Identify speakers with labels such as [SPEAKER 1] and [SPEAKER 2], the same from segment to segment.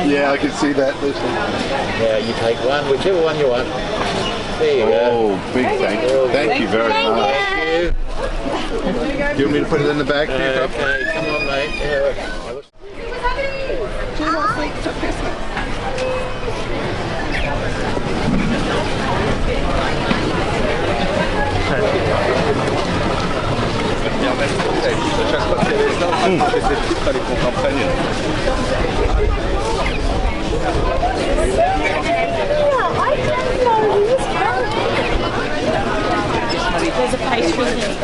[SPEAKER 1] Yeah, I can see that.
[SPEAKER 2] Yeah, you take one, whichever one you want. There you go.
[SPEAKER 1] Oh, big thank you. Thank you very much.
[SPEAKER 2] Thank you.
[SPEAKER 1] Do you want me to put it in the bag for you?
[SPEAKER 2] Okay, come on, mate.
[SPEAKER 3] Do you want sweets for Christmas?
[SPEAKER 1] Chaque fois qu'il y avait ça, on faisait des petits, il fallait qu'on s'imprègne.
[SPEAKER 3] There's a pastry here.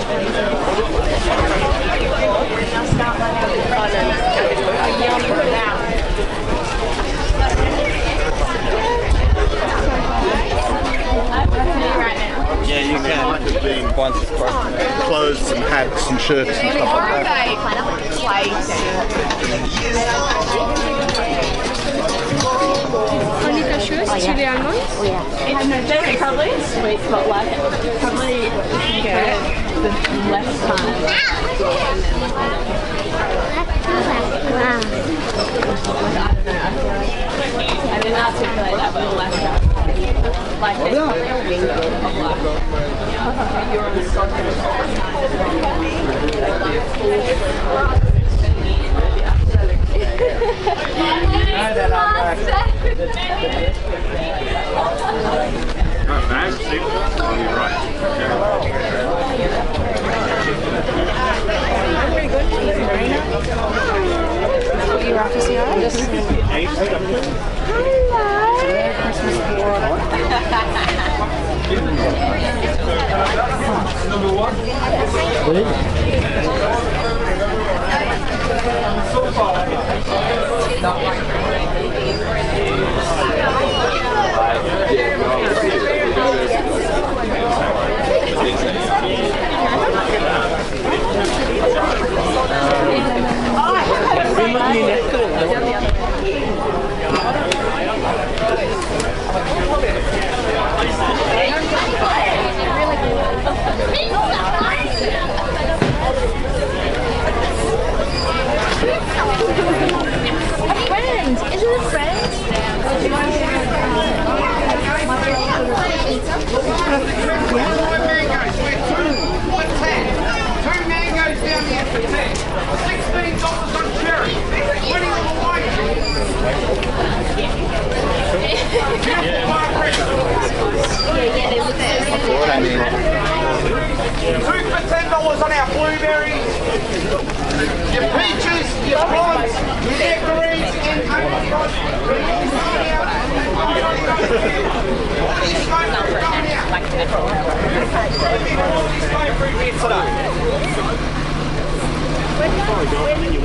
[SPEAKER 1] Yeah, you can. Once it's clothes and hats and shirts and stuff like that.
[SPEAKER 3] Honey cashews, chili almonds.
[SPEAKER 4] It's probably sweet, but like probably
[SPEAKER 3] the less time. I didn't articulate that, but the less time. Like this, you're on the
[SPEAKER 4] You're off to see us?
[SPEAKER 3] Friends! Isn't it Friends?
[SPEAKER 5] Two mangoes down here for 10. $16 on cherry. 20 on the white. Two for $10 on our blueberries. Your peaches, your plums, your nectarines, and apricots.
[SPEAKER 3] We don't do anything.